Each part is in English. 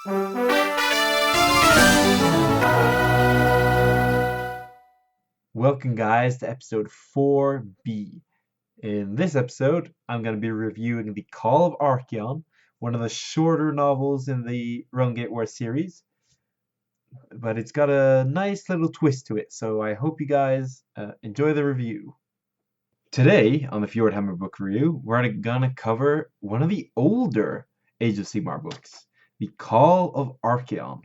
Welcome, guys, to episode 4B. In this episode, I'm going to be reviewing The Call of Archaon, one of the shorter novels in the Rungate War series, but it's got a nice little twist to it, so I hope you guys enjoy the review. Today, on the Fjordhammer book review, we're going to cover one of the older Age of Sigmar books, The Call of Archaon.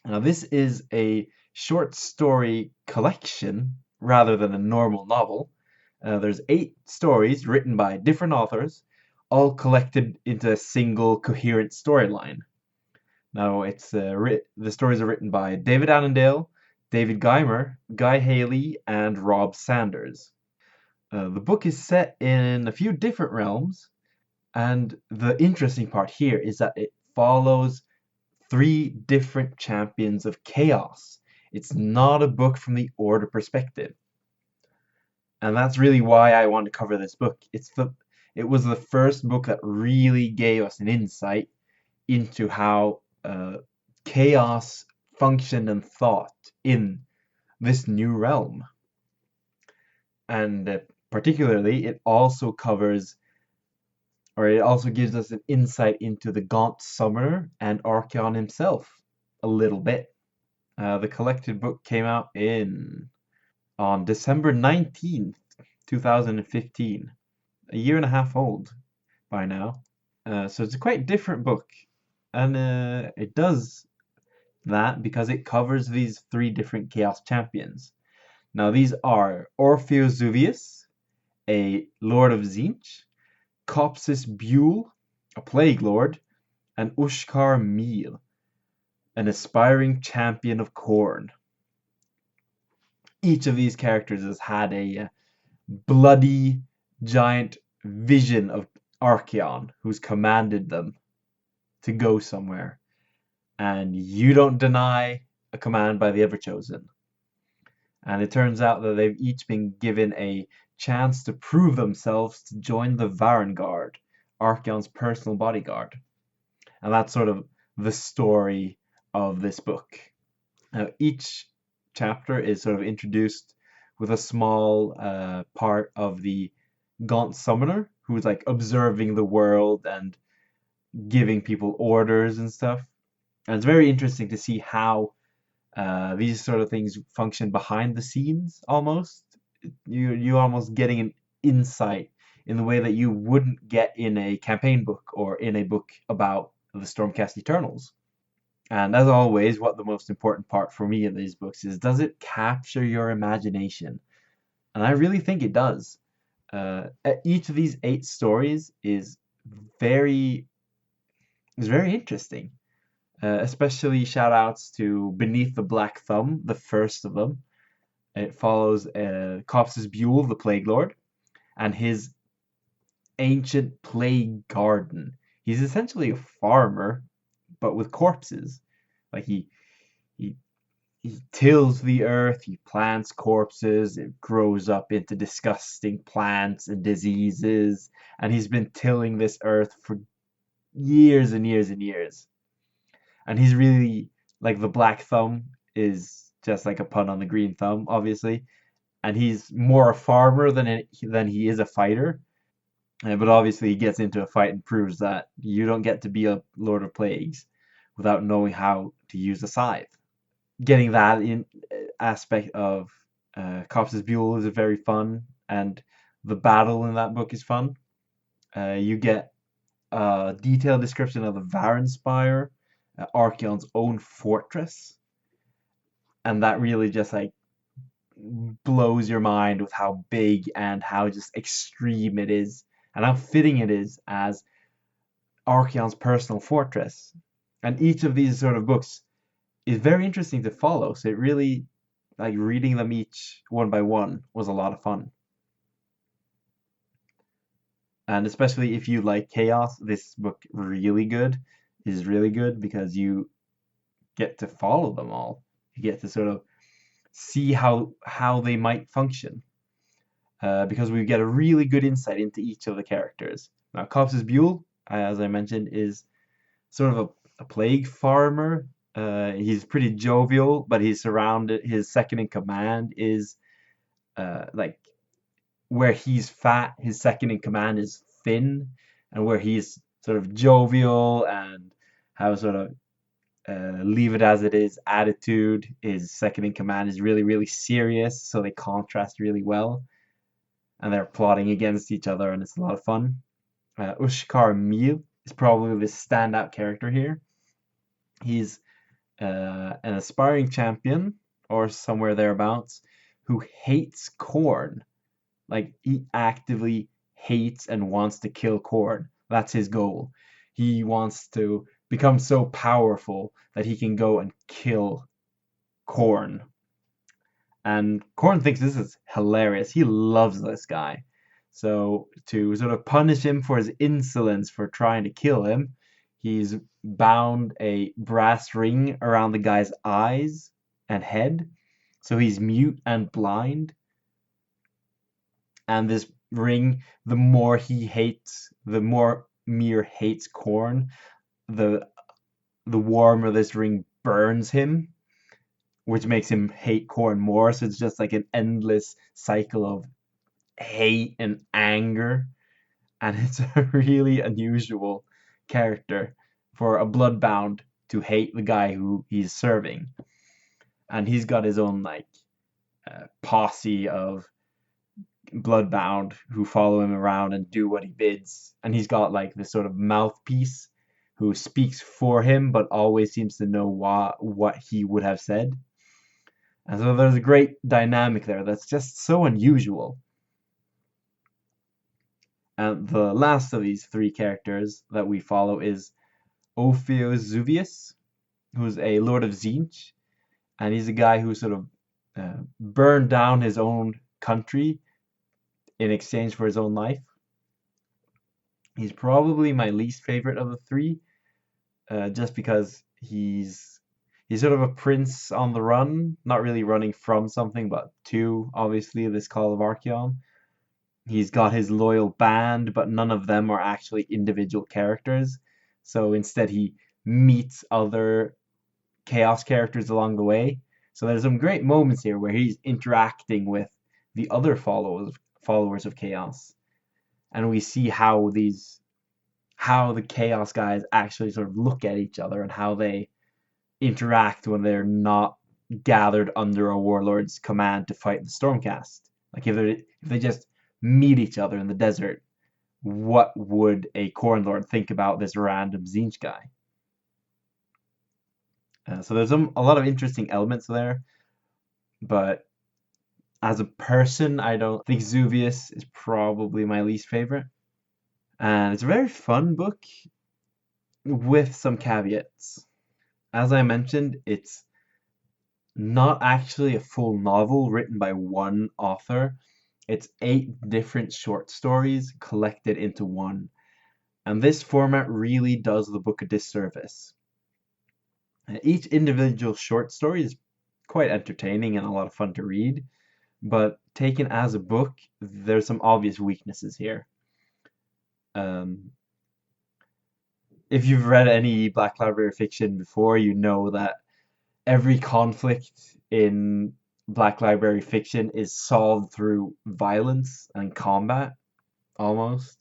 Now, this is a short story collection rather than a normal novel. There's 8 stories written by different authors, all collected into a single coherent storyline. Now, the stories are written by David Annandale, David Geimer, Guy Haley, and Rob Sanders. The book is set in a few different realms, and the interesting part here is that it follows 3 different champions of chaos. It's not a book from the Order perspective. And that's really why I want to cover this book. It was the first book that really gave us an insight into how chaos functioned and thought in this new realm. And particularly, it also gives us an insight into the Gaunt Summoner and Archaon himself a little bit. The collected book came out on December 19th, 2015. A year and a half old by now. So it's a quite different book. And it does that because it covers these 3 different Chaos Champions. Now these are Orpheus Zuvius, a Lord of Tzeentch, Copsis Buell, a Plague Lord, and Ushkar Meal, an aspiring champion of Khorne. Each of these characters has had a bloody giant vision of Archaon, who's commanded them to go somewhere. And you don't deny a command by the Everchosen. And it turns out that they've each been given a chance to prove themselves to join the Varangard, Archaon's personal bodyguard. And that's sort of the story of this book. Now, each chapter is sort of introduced with a small part of the Gaunt Summoner, who's like observing the world and giving people orders and stuff. And it's very interesting to see how these sort of things function behind the scenes almost. You're almost getting an insight in the way that you wouldn't get in a campaign book or in a book about the Stormcast Eternals. And as always, what the most important part for me in these books is, does it capture your imagination? And I really think it does. Each of these 8 stories is very interesting. Especially shout outs to Beneath the Black Thumb, the first of them. It follows Copsis Buell, the Plague Lord, and his ancient plague garden. He's essentially a farmer, but with corpses. Like he tills the earth, he plants corpses, it grows up into disgusting plants and diseases, and he's been tilling this earth for years and years and years. And he's really, like, the black thumb is just like a pun on the green thumb, obviously. And he's more a farmer than he is a fighter. But obviously he gets into a fight and proves that you don't get to be a Lord of Plagues without knowing how to use a scythe. Getting that in aspect of Copsis Buell is very fun, and the battle in that book is fun. You get a detailed description of the Varanspire, Archaon's own fortress, and that really just like blows your mind with how big and how just extreme it is, and how fitting it is as Archaon's personal fortress. And each of these sort of books is very interesting to follow, so it really, like, reading them each one by one was a lot of fun. And especially if you like chaos, this book is really good because you get to follow them all. You get to sort of see how they might function. Because we get a really good insight into each of the characters. Now, Copsis Buell, as I mentioned, is sort of a plague farmer. He's pretty jovial, but he's surrounded. His second in command is like where he's fat. His second in command is thin, and where he's sort of jovial and have sort of leave it as it is attitude. His second in command is really, really serious, so they contrast really well. And they're plotting against each other, and it's a lot of fun. Ushkar Mil is probably the standout character here. He's an aspiring champion, or somewhere thereabouts, who hates Khorne. Like, he actively hates and wants to kill Khorne. That's his goal. He wants to become so powerful that he can go and kill Khorne. And Khorne thinks this is hilarious. He loves this guy. So to sort of punish him for his insolence for trying to kill him, he's bound a brass ring around the guy's eyes and head. So he's mute and blind. And this ring, the more Mir hates Khorne, the warmer this ring burns him, which makes him hate Khorne more. So it's just like an endless cycle of hate and anger. And it's a really unusual character for a bloodbound to hate the guy who he's serving. And he's got his own like posse of bloodbound who follow him around and do what he bids. And he's got like this sort of mouthpiece who speaks for him but always seems to know what he would have said. And so there's a great dynamic there that's just so unusual. And the last of these three characters that we follow is Ophios Zuvius, who's a Lord of Tzeentch. And he's a guy who sort of burned down his own country in exchange for his own life. He's probably my least favorite of the three, just because he's sort of a prince on the run, not really running from something, but to, obviously, this Call of Archaon. He's got his loyal band, but none of them are actually individual characters. So instead he meets other Chaos characters along the way. So there's some great moments here where he's interacting with the other followers of Chaos. And we see how the Chaos guys actually sort of look at each other and how they interact when they're not gathered under a Warlord's command to fight the Stormcast. Like if they just meet each other in the desert, what would a Khorne Lord think about this random Tzeentch guy? So there's a lot of interesting elements there, but as a person, I don't think Zuvius is probably my least favorite. And it's a very fun book with some caveats. As I mentioned, it's not actually a full novel written by one author. It's 8 different short stories collected into one. And this format really does the book a disservice. Each individual short story is quite entertaining and a lot of fun to read, but taken as a book, there's some obvious weaknesses here. If you've read any Black Library fiction before, you know that every conflict in Black Library fiction is solved through violence and combat, almost.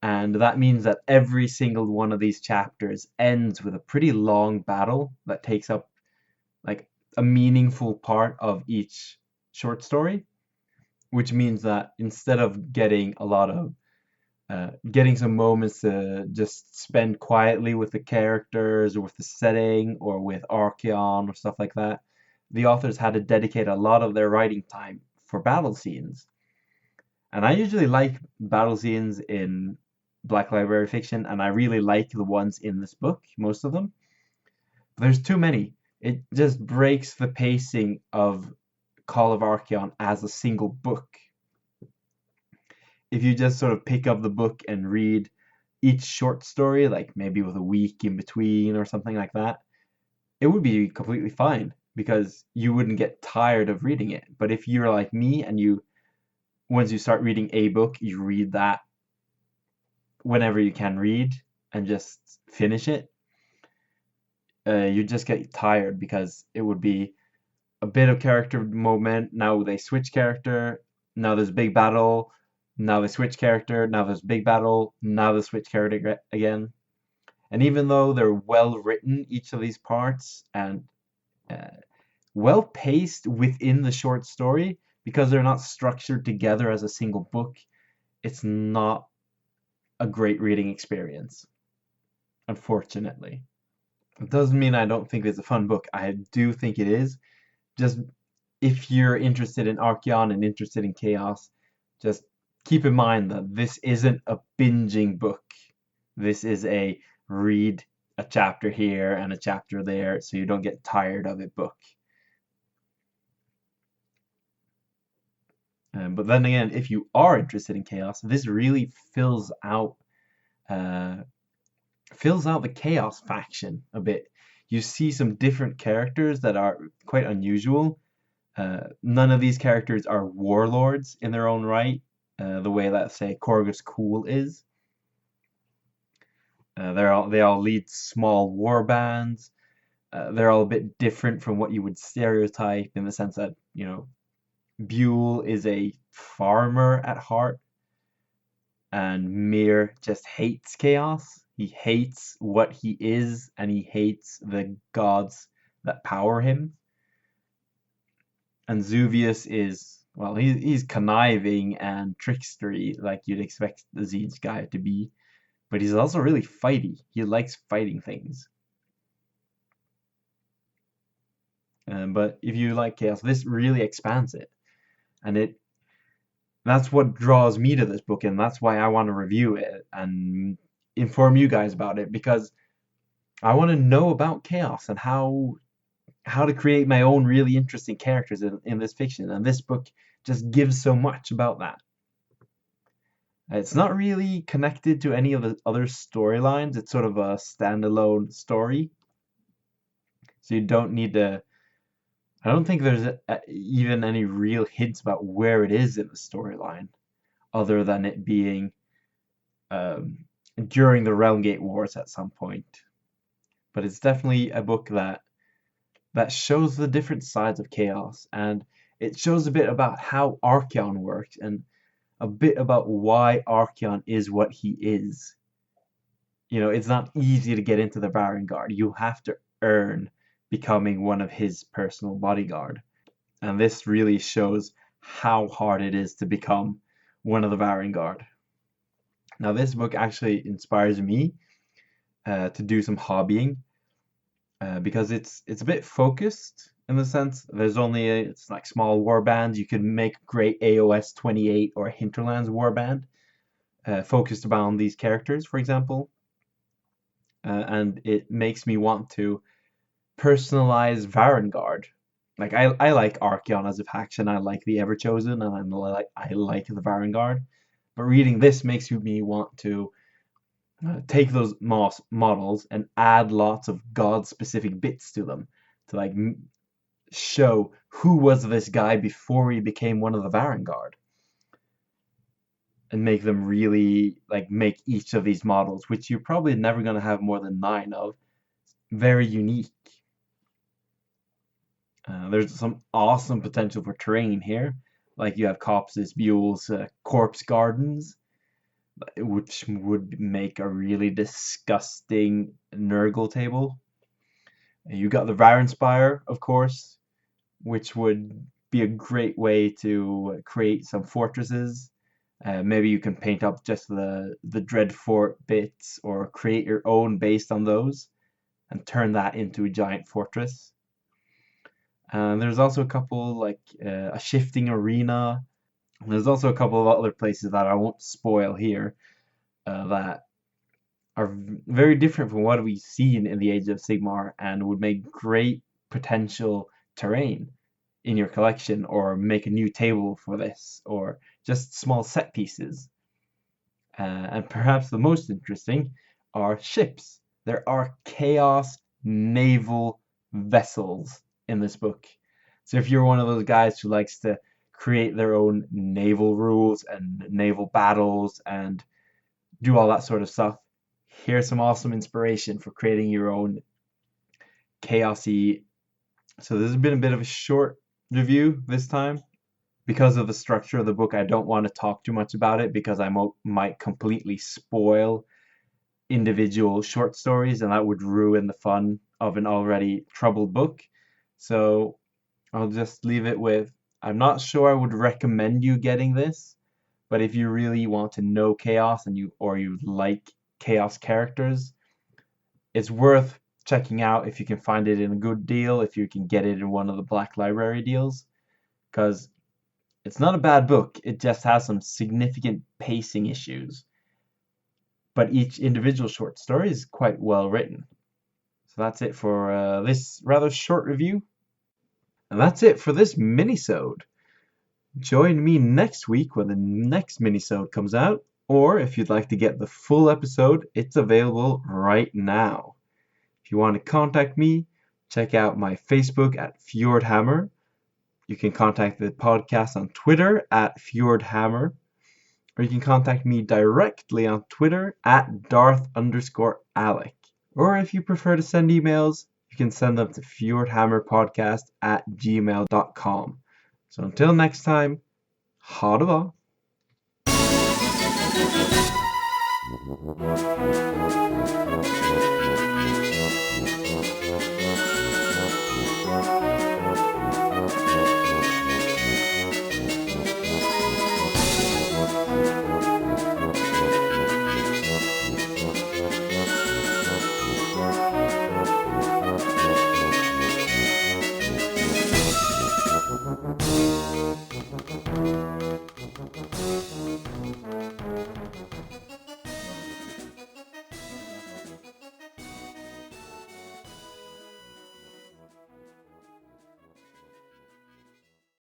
And that means that every single one of these chapters ends with a pretty long battle that takes up like a meaningful part of each short story, which means that instead of getting a lot of getting some moments to just spend quietly with the characters or with the setting or with Archaon or stuff like that, the authors had to dedicate a lot of their writing time for battle scenes. And I usually like battle scenes in Black Library fiction, and I really like the ones in this book, most of them. But there's too many. It just breaks the pacing of Call of Archaon as a single book. If you just sort of pick up the book and read each short story, like maybe with a week in between or something like that, it would be completely fine because you wouldn't get tired of reading it. But if you're like me and once you start reading a book, you read that whenever you can read and just finish it, you just get tired because it would be a bit of character moment. Now they switch character. Now there's a big battle. Now they switch character. Now there's big battle. Now they switch character again. And even though they're well written, each of these parts, and uh, well paced within the short story, because they're not structured together as a single book, it's not a great reading experience, unfortunately. It doesn't mean I don't think it's a fun book. I do think it is. Just if you're interested in Archaon and interested in chaos, just keep in mind that this isn't a binging book. This is a read a chapter here and a chapter there so you don't get tired of it book. But then again, if you are interested in chaos, this really uh, fills out the chaos faction a bit. You see some different characters that are quite unusual. None of these characters are warlords in their own right, the way that, say, Corvus Cool is. They all lead small war bands. They're all a bit different from what you would stereotype, in the sense that, Buell is a farmer at heart, and Mir just hates chaos. He hates what he is, and he hates the gods that power him. And Zuvius is, well, he's conniving and trickstery, like you'd expect the Zinj guy to be, but he's also really fighty. He likes fighting things. But if you like chaos, this really expands it, and that's what draws me to this book, and that's why I want to review it and inform you guys about it, because I want to know about chaos and how to create my own really interesting characters in this fiction, and this book just gives so much about that. It's not really connected to any of the other storylines. It's sort of a standalone story, so you don't need to. I don't think there's even any real hints about where it is in the storyline, other than it being um, during the Realm Gate Wars at some point. But it's definitely a book that shows the different sides of chaos, and it shows a bit about how Archaon works, and a bit about why Archaon is what he is. It's not easy to get into the Varangard. You have to earn becoming one of his personal bodyguard. And this really shows how hard it is to become one of the Varangard. Now, this book actually inspires me to do some hobbying, because it's a bit focused, in the sense it's like small war bands. You could make great AOS 28 or Hinterlands war band focused around these characters, for example. And it makes me want to personalize Varangard. Like I like Archaon as a faction. I like the Everchosen, and I like the Varangard. But reading this makes me want to take those models and add lots of god-specific bits to them to like show who was this guy before he became one of the Varangard, and make them really like make each of these models, which you're probably never going to have more than 9 of, very unique. There's some awesome potential for terrain here. Like you have Copsis, Buell's corpse gardens, which would make a really disgusting Nurgle table. You got the Varanspire, of course, which would be a great way to create some fortresses. Maybe you can paint up just the Dreadfort bits, or create your own based on those, and turn that into a giant fortress. There's also a couple, like a shifting arena. There's also a couple of other places that I won't spoil here, that are very different from what we've seen in the Age of Sigmar, and would make great potential terrain in your collection, or make a new table for this, or just small set pieces. And perhaps the most interesting are ships. There are chaos naval vessels in this book. So if you're one of those guys who likes to create their own naval rules and naval battles and do all that sort of stuff, here's some awesome inspiration for creating your own chaosy. So this has been a bit of a short review this time. Because of the structure of the book, I don't want to talk too much about it because I might completely spoil individual short stories, and that would ruin the fun of an already troubled book. So I'll just leave it with, I'm not sure I would recommend you getting this, but if you really want to know chaos and you like chaos characters, it's worth checking out if you can find it in a good deal, if you can get it in one of the Black Library deals, because it's not a bad book. It just has some significant pacing issues. But each individual short story is quite well written. So that's it for this rather short review. And that's it for this minisode. Join me next week when the next minisode comes out. Or if you'd like to get the full episode, it's available right now. If you want to contact me, check out my Facebook at Fjordhammer. You can contact the podcast on Twitter at Fjordhammer, or you can contact me directly on Twitter at Darth_Alec. Or if you prefer to send emails, you can send them to fjordhammerpodcast@gmail.com. So until next time, ha det bra!